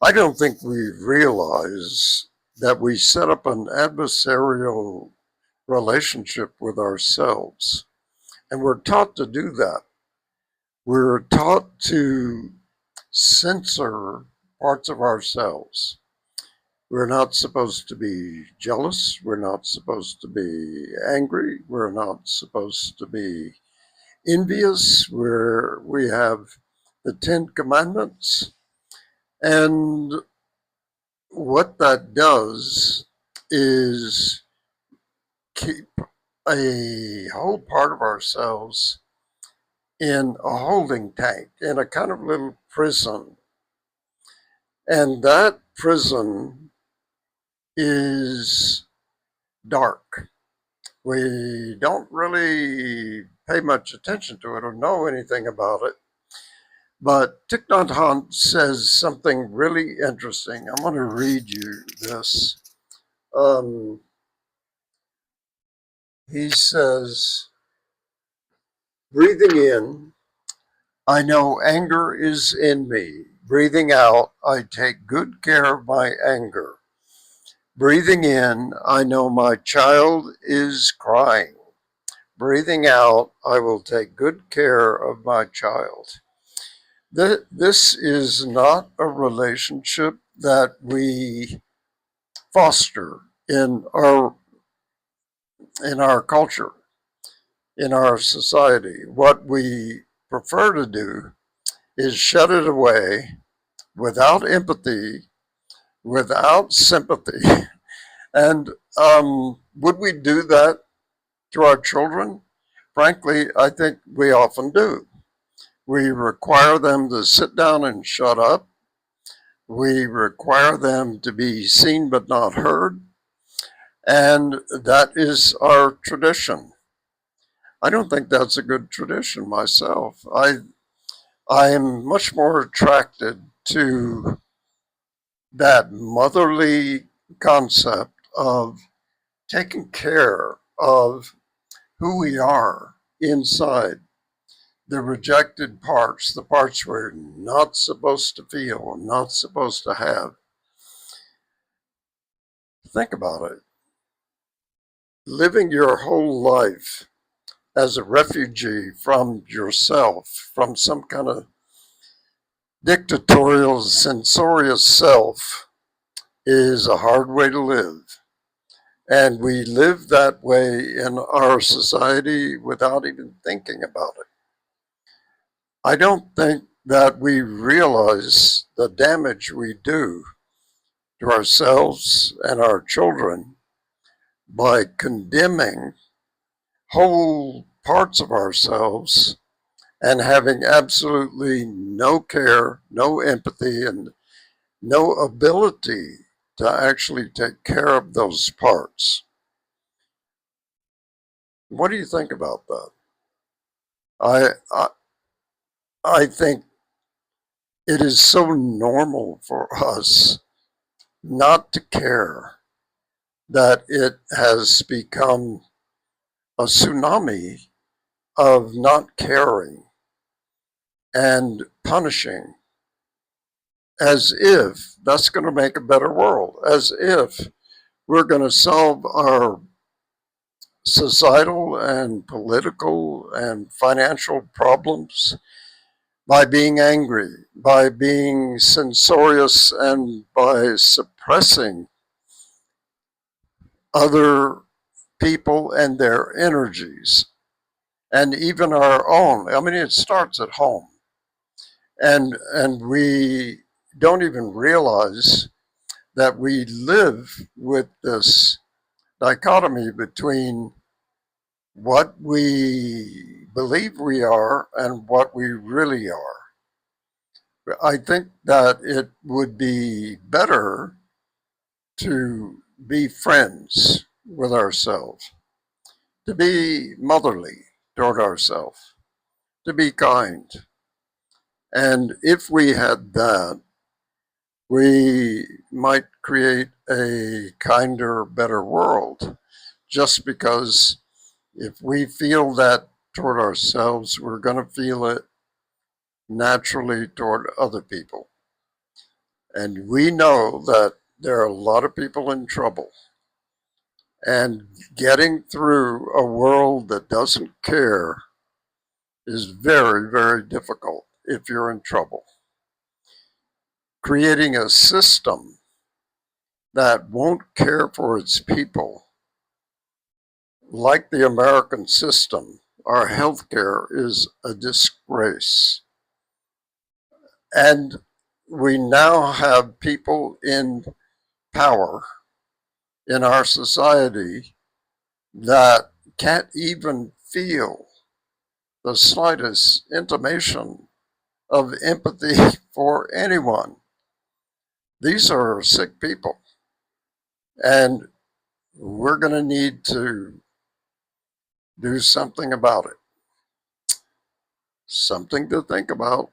I don't think we realize that we set up an adversarial relationship with ourselves. And we're taught to do that. We're taught to censor parts of ourselves. We're not supposed to be jealous. We're not supposed to be angry. We're not supposed to be envious. We have the Ten Commandments. And what that does is keep a whole part of ourselves in a holding tank, in a kind of little prison. And that prison is dark. We don't really pay much attention to it or know anything about it. But Thich Nhat Hanh says something really interesting. I'm going to read you this. Um, he says, breathing in, I know anger is in me. Breathing out, I take good care of my anger. Breathing in, I know my child is crying. Breathing out, I will take good care of my child. This is not a relationship that we foster in our culture, in our society. What we prefer to do is shut it away without empathy, without sympathy. And would we do that to our children? Frankly, I think we often do. We require them to sit down and shut up. We require them to be seen but not heard. And that is our tradition. I don't think that's a good tradition myself. I am much more attracted to that motherly concept of taking care of who we are inside, the rejected parts, the parts we're not supposed to feel, not supposed to have. Think about it. Living your whole life as a refugee from yourself, from some kind of dictatorial, censorious self, is a hard way to live. And we live that way in our society without even thinking about it. I don't think that we realize the damage we do to ourselves and our children by condemning whole parts of ourselves and having absolutely no care, no empathy, and no ability to actually take care of those parts. What do you think about that? I, I, I think it is so normal for us not to care that it has become a tsunami of not caring and punishing, as if that's going to make a better world, as if we're going to solve our societal and political and financial problems by being angry, by being censorious, and by suppressing other people and their energies, and even our own. I mean, it starts at home, and we don't even realize that we live with this dichotomy between what we believe we are and what we really are. I think that it would be better to be friends with ourselves, to be motherly toward ourselves, to be kind. And if we had that, we might create a kinder, better world. Just because if we feel that toward ourselves, we're going to feel it naturally toward other people. And we know that there are a lot of people in trouble. And getting through a world that doesn't care is very, very difficult if you're in trouble. Creating a system that won't care for its people, like the American system, our healthcare is a disgrace. And we now have people in power in our society that can't even feel the slightest intimation of empathy for anyone. These are sick people, and we're going to need to do something about it. Something to think about.